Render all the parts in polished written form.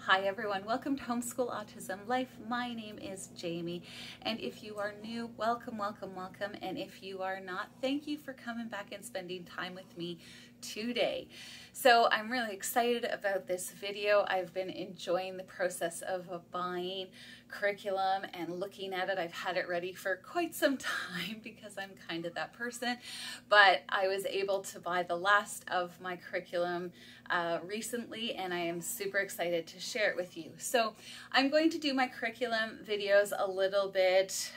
Hi everyone, welcome to Homeschool Autism Life. My name is Jamie, and if you are new, welcome, welcome, welcome. And if you are not, thank you for coming back and spending time with me today. So I'm really excited about this video. I've been enjoying the process of buying curriculum and looking at it. I've had it ready for quite some time because I'm kind of that person, but I was able to buy the last of my curriculum recently, and I am super excited to share it with you. So I'm going to do my curriculum videos a little bit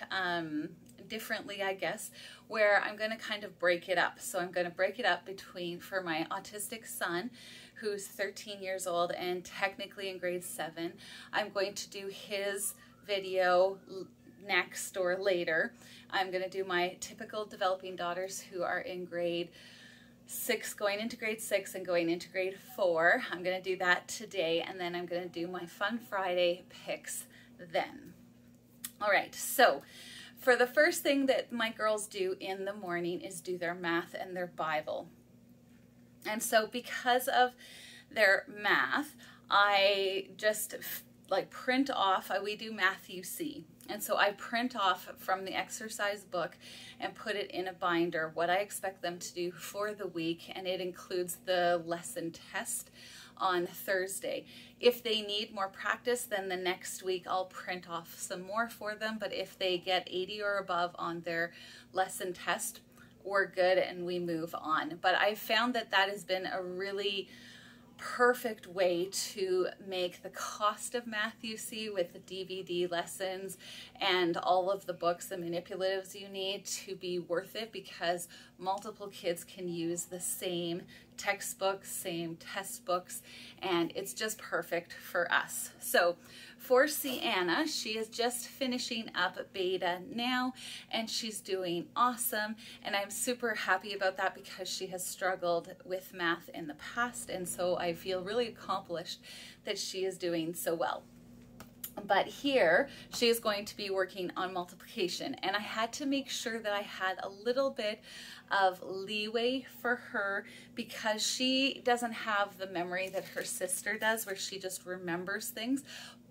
differently, I guess, where I'm going to kind of break it up. So I'm going to break it up between, for my autistic son, who's 13 years old and technically in grade 7, I'm going to do his video next or later. I'm going to do my typical developing daughters who are in grade 6, going into grade 6 and going into grade 4. I'm going to do that today, and then I'm going to do my Fun Friday picks then. All right, so for the first thing that my girls do in the morning is do their math and their Bible. And so because of their math, I just like print off, we do Matthew C. And so I print off from the exercise book and put it in a binder what I expect them to do for the week, and it includes the lesson test on Thursday. If they need more practice, then the next week I'll print off some more for them, but if they get 80 or above on their lesson test, we're good and we move on. But I found that that has been a really perfect way to make the cost of Matthew C with the DVD lessons and all of the books and manipulatives you need to be worth it, because multiple kids can use the same textbooks, same test books, and it's just perfect for us. So for Sienna, she is just finishing up beta now, and she's doing awesome, and I'm super happy about that because she has struggled with math in the past, and so I feel really accomplished that she is doing so well. But here she is going to be working on multiplication, and I had to make sure that I had a little bit of leeway for her because she doesn't have the memory that her sister does, where she just remembers things,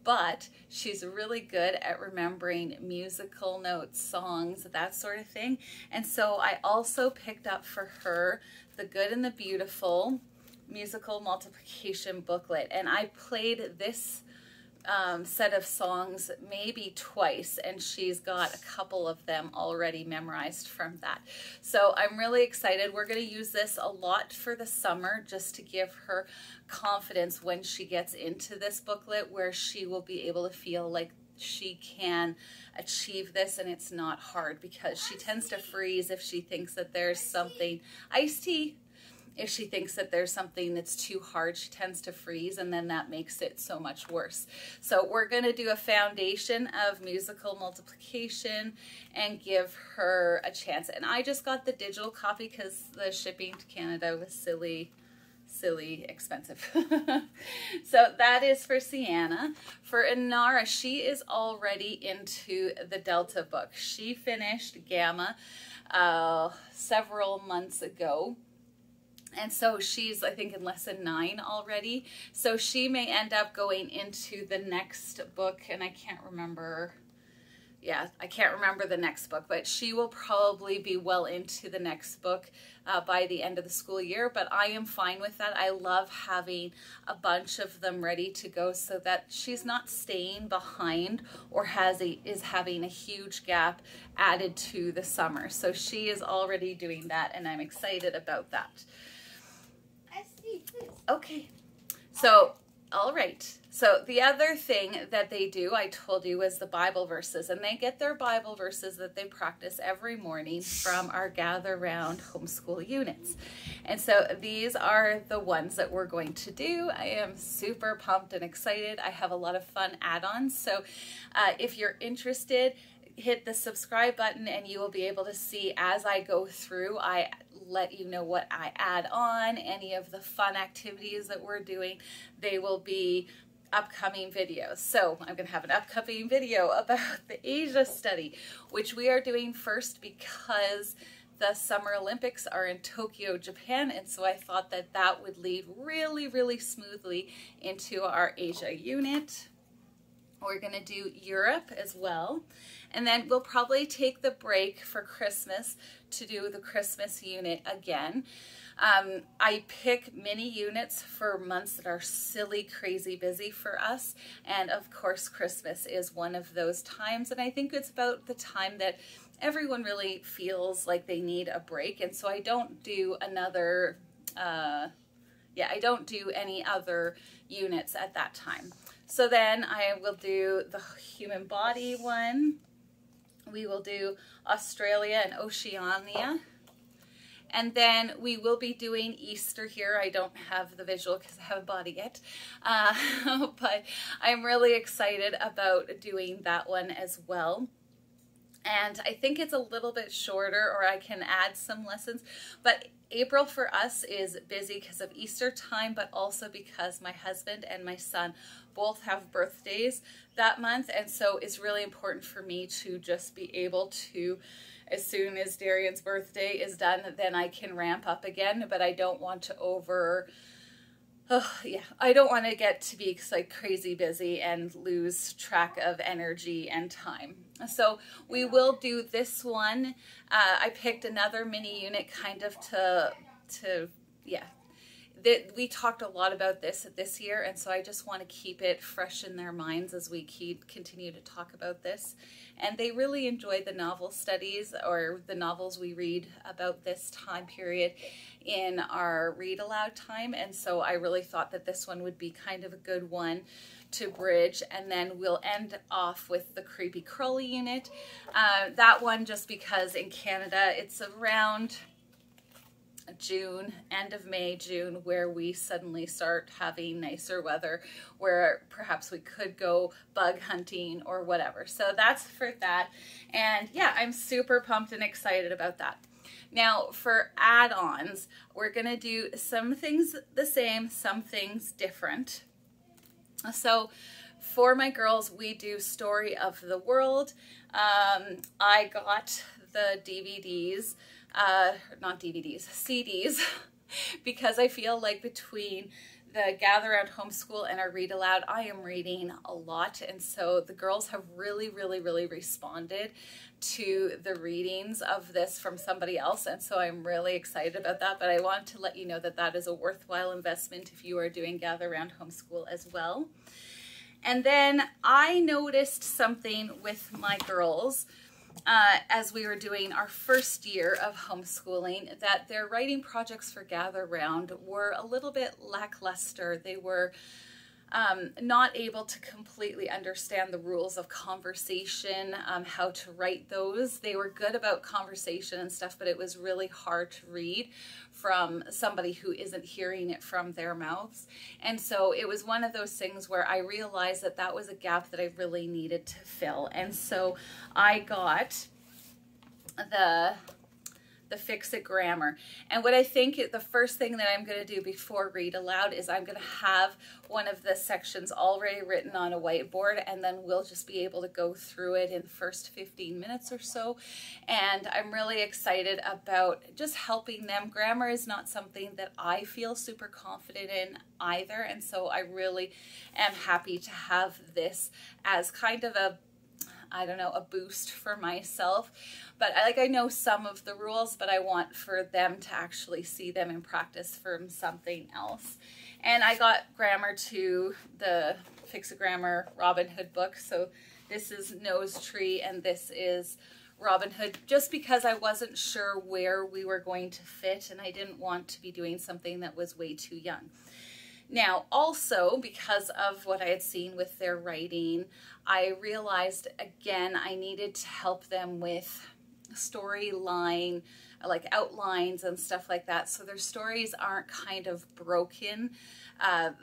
but she's really good at remembering musical notes, songs, that sort of thing. And so I also picked up for her The Good and the Beautiful musical multiplication booklet, and I played this set of songs maybe twice, and she's got a couple of them already memorized from that. So I'm really excited. We're going to use this a lot for the summer just to give her confidence when she gets into this booklet, where she will be able to feel like she can achieve this and it's not hard, because she tends to freeze if she thinks that there's something. Iced tea. If she thinks that there's something that's too hard, she tends to freeze, and then that makes it so much worse. So we're going to do a foundation of musical multiplication and give her a chance. And I just got the digital copy because the shipping to Canada was silly expensive. So that is for Sienna. For Inara, she is already into the Delta book. She finished Gamma several months ago. And so she's, I think, in lesson 9 already. So she may end up going into the next book, and I can't remember. Yeah, I can't remember the next book, but she will probably be well into the next book by the end of the school year. But I am fine with that. I love having a bunch of them ready to go so that she's not staying behind or is having a huge gap added to the summer. So she is already doing that, and I'm excited about that. Okay, so, all right. So the other thing that they do, I told you, was the Bible verses, and they get their Bible verses that they practice every morning from our Gather Round homeschool units. And so these are the ones that we're going to do. I am super pumped and excited. I have a lot of fun add-ons. So if you're interested, hit the subscribe button and you will be able to see as I go through. I let you know what I add on, any of the fun activities that we're doing. They will be upcoming videos. So I'm going to have an upcoming video about the Asia study, which we are doing first because the Summer Olympics are in Tokyo, Japan, and so I thought that that would lead really, really smoothly into our Asia unit. We're going to do Europe as well, and then we'll probably take the break for Christmas to do the Christmas unit again. I pick mini units for months that are silly, crazy busy for us, and of course Christmas is one of those times, and I think it's about the time that everyone really feels like they need a break, and so I don't do another, I don't do any other units at that time. So then I will do the human body one. We will do Australia and Oceania. And then we will be doing Easter here. I don't have the visual because I haven't bought it yet. But I'm really excited about doing that one as well. And I think it's a little bit shorter, or I can add some lessons. But April for us is busy because of Easter time, but also because my husband and my son both have birthdays that month. And so it's really important for me to just be able to, as soon as Darian's birthday is done, then I can ramp up again. But I don't want to I don't want to get to be like crazy busy and lose track of energy and time. So we will do this one. I picked another mini unit kind of we talked a lot about this year, and so I just want to keep it fresh in their minds as we continue to talk about this. And they really enjoy the novel studies, or the novels we read about this time period in our read aloud time, and so I really thought that this one would be kind of a good one to bridge. And then we'll end off with the Creepy Crawly unit. That one just because in Canada it's around June, end of May, June, where we suddenly start having nicer weather, where perhaps we could go bug hunting or whatever. So that's for that. And yeah, I'm super pumped and excited about that. Now for add-ons, we're going to do some things the same, some things different. So for my girls, we do Story of the World. I got the DVDs, not DVDs, CDs, because I feel like between the Gather Around Homeschool and our Read Aloud, I am reading a lot, and so the girls have really, really, really responded to the readings of this from somebody else, and so I'm really excited about that. But I want to let you know that that is a worthwhile investment if you are doing Gather Around Homeschool as well. And then I noticed something with my girls as we were doing our first year of homeschooling, that their writing projects for Gather Round were a little bit lackluster. They were not able to completely understand the rules of conversation, how to write those. They were good about conversation and stuff, but it was really hard to read from somebody who isn't hearing it from their mouths. And so it was one of those things where I realized that that was a gap that I really needed to fill. And so I got the Fix It Grammar. And what I think the first thing that I'm going to do before Read Aloud is I'm going to have one of the sections already written on a whiteboard, and then we'll just be able to go through it in the first 15 minutes or so. And I'm really excited about just helping them. Grammar is not something that I feel super confident in either, and so I really am happy to have this as kind of a, I don't know, a boost for myself. But I know some of the rules, but I want for them to actually see them in practice from something else. And I got grammar to the Fix It Grammar Robin Hood book. So this is Nose Tree and this is Robin Hood, just because I wasn't sure where we were going to fit and I didn't want to be doing something that was way too young. Now, also, because of what I had seen with their writing, I realized, again, I needed to help them with storyline, like outlines and stuff like that, so their stories aren't kind of broken.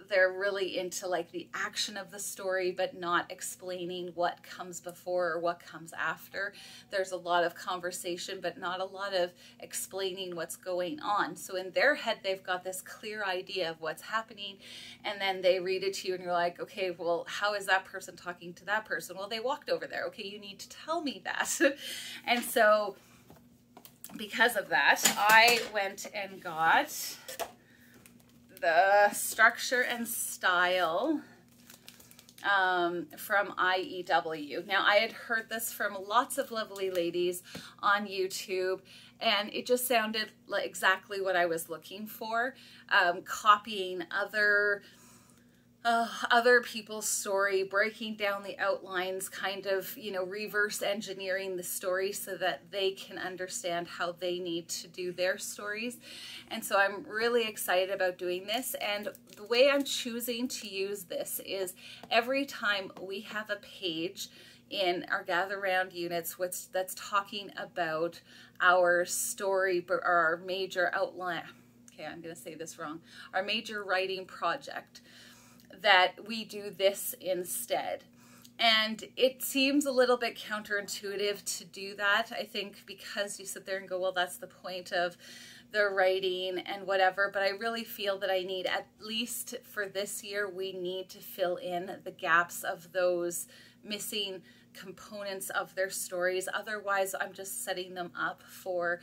They're really into like the action of the story, but not explaining what comes before or what comes after. There's a lot of conversation, but not a lot of explaining what's going on. So in their head, they've got this clear idea of what's happening, and then they read it to you and you're like, okay, well, how is that person talking to that person? Well, they walked over there. Okay, you need to tell me that. And so because of that, I went and got the Structure and Style from IEW. Now, I had heard this from lots of lovely ladies on YouTube, and it just sounded like exactly what I was looking for, copying other people's story, breaking down the outlines, kind of, you know, reverse engineering the story so that they can understand how they need to do their stories. And so I'm really excited about doing this. And the way I'm choosing to use this is every time we have a page in our Gather Round units that's talking about our story or our major outline. Okay, I'm going to say this wrong. Our major writing project, that we do this instead. And it seems a little bit counterintuitive to do that, I think, because you sit there and go, well, that's the point of the writing and whatever. But I really feel that I need, at least for this year, we need to fill in the gaps of those missing components of their stories. Otherwise, I'm just setting them up for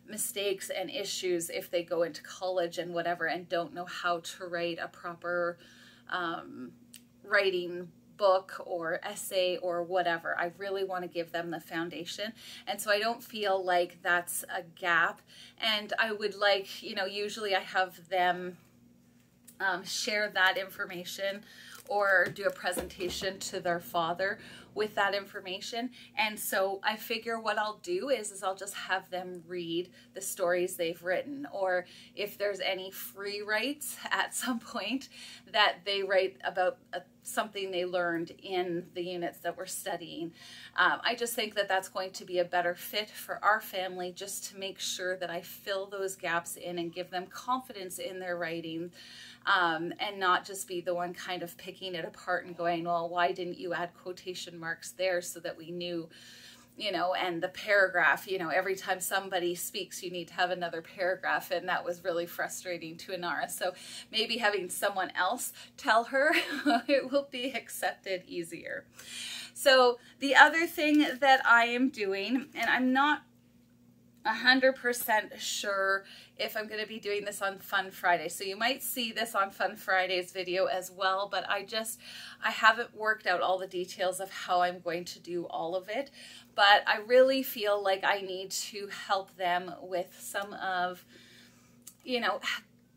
mistakes and issues if they go into college and whatever and don't know how to write a proper writing book or essay or whatever. I really want to give them the foundation. And so I don't feel like that's a gap. And I would like, you know, usually I have them share that information or do a presentation to their father with that information. And so I figure what I'll do is I'll just have them read the stories they've written, or if there's any free writes at some point that they write about something they learned in the units that we're studying. I just think that that's going to be a better fit for our family, just to make sure that I fill those gaps in and give them confidence in their writing, and not just be the one kind of picking it apart and going, well, why didn't you add quotation marks there so that we knew, you know, and the paragraph, you know, every time somebody speaks, you need to have another paragraph. And that was really frustrating to Inara. So maybe having someone else tell her, it will be accepted easier. So the other thing that I am doing, and I'm not 100% sure if I'm going to be doing this on Fun Friday. So you might see this on Fun Friday's video as well, but I haven't worked out all the details of how I'm going to do all of it. But I really feel like I need to help them with some of, you know,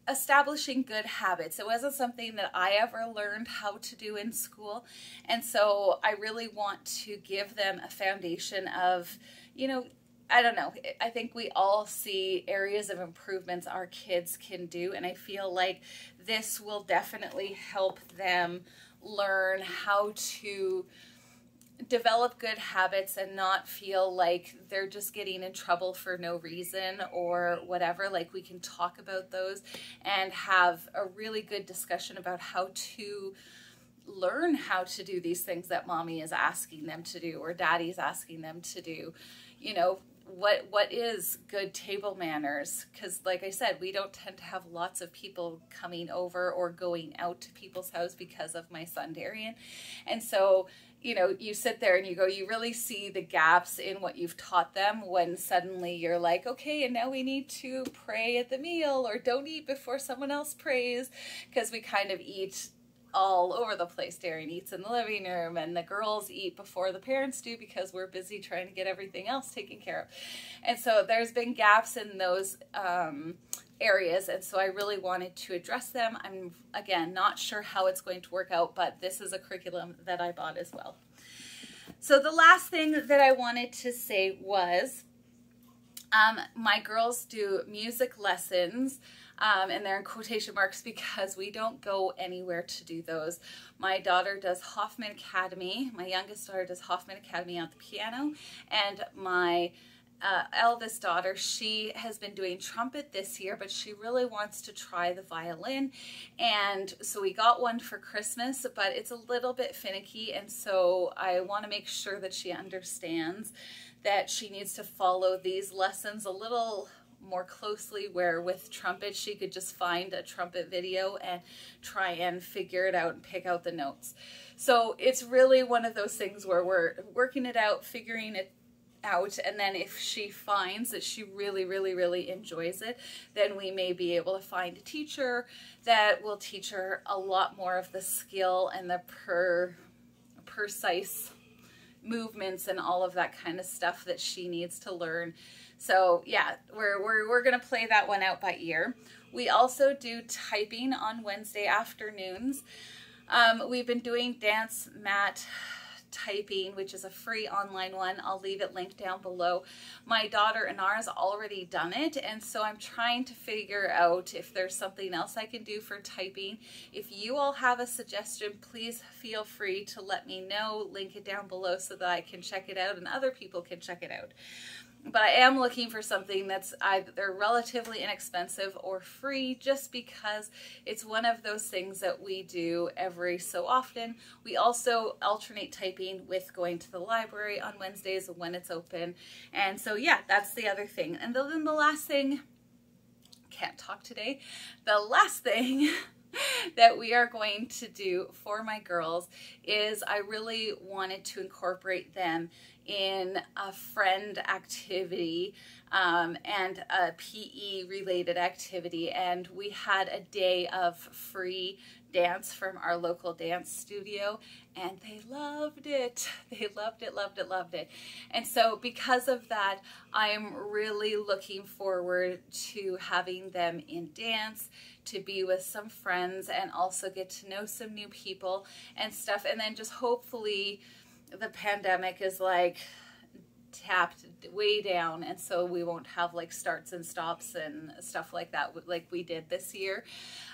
establishing good habits. It wasn't something that I ever learned how to do in school. And so I really want to give them a foundation of, you know, I don't know. I think we all see areas of improvements our kids can do, and I feel like this will definitely help them learn how to develop good habits and not feel like they're just getting in trouble for no reason or whatever. Like, we can talk about those and have a really good discussion about how to learn how to do these things that mommy is asking them to do or daddy's asking them to do. You know, what is good table manners? Because like I said, we don't tend to have lots of people coming over or going out to people's house because of my son Darian. And so, you know, you sit there and you go, you really see the gaps in what you've taught them when suddenly you're like, okay, and now we need to pray at the meal, or don't eat before someone else prays, because we kind of eat all over the place. Darian eats in the living room, and the girls eat before the parents do because we're busy trying to get everything else taken care of. And so there's been gaps in those areas, and so I really wanted to address them. I'm, again, not sure how it's going to work out, but this is a curriculum that I bought as well. So the last thing that I wanted to say was my girls do music lessons, and they're in quotation marks because we don't go anywhere to do those. My daughter does Hoffman Academy. My youngest daughter does Hoffman Academy on the piano, and my eldest daughter, she has been doing trumpet this year, but she really wants to try the violin. And so we got one for Christmas, but it's a little bit finicky, and so I want to make sure that she understands that she needs to follow these lessons a little more closely, where with trumpet she could just find a trumpet video and try and figure it out and pick out the notes. So it's really one of those things where we're working it out, figuring it out, and then if she finds that she really enjoys it, then we may be able to find a teacher that will teach her a lot more of the skill and the precise movements and all of that kind of stuff that she needs to learn. So yeah, we're gonna play that one out by ear. We also do typing on Wednesday afternoons. We've been doing dance mat typing, which is a free online one. I'll leave it linked down below. My daughter Inara's already done it, and so I'm trying to figure out if there's something else I can do for typing. If you all have a suggestion, please feel free to let me know. Link it down below so that I can check it out and other people can check it out. But I am looking for something that's either relatively inexpensive or free, just because it's one of those things that we do every so often. We also alternate typing with going to the library on Wednesdays when it's open. And so yeah, that's the other thing. And then the last thing, can't talk today, the last thing that we are going to do for my girls is I really wanted to incorporate them in a friend activity and a PE related activity, and we had a day of free dance from our local dance studio, and they loved it. They loved it. And so because of that, I am really looking forward to having them in dance, to be with some friends, and also get to know some new people and stuff. And then just hopefully the pandemic is like tapped way down, and so we won't have like starts and stops and stuff like that like we did this year.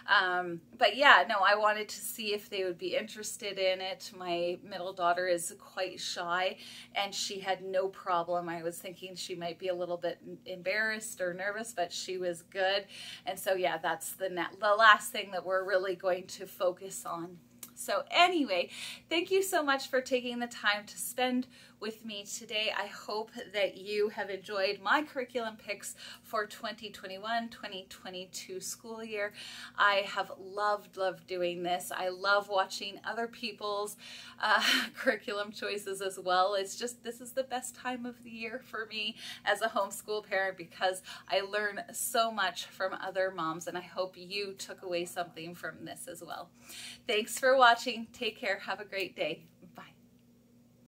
But yeah, no, I wanted to see if they would be interested in it. My middle daughter is quite shy, and she had no problem. I was thinking she might be a little bit embarrassed or nervous, but she was good. And so yeah, that's the last thing that we're really going to focus on. So anyway, thank you so much for taking the time to spend with me today. I hope that you have enjoyed my curriculum picks for 2021-2022 school year. I have loved doing this. I love watching other people's curriculum choices as well. It's just, this is the best time of the year for me as a homeschool parent, because I learn so much from other moms, and I hope you took away something from this as well. Thanks for watching. Take care. Have a great day. Bye.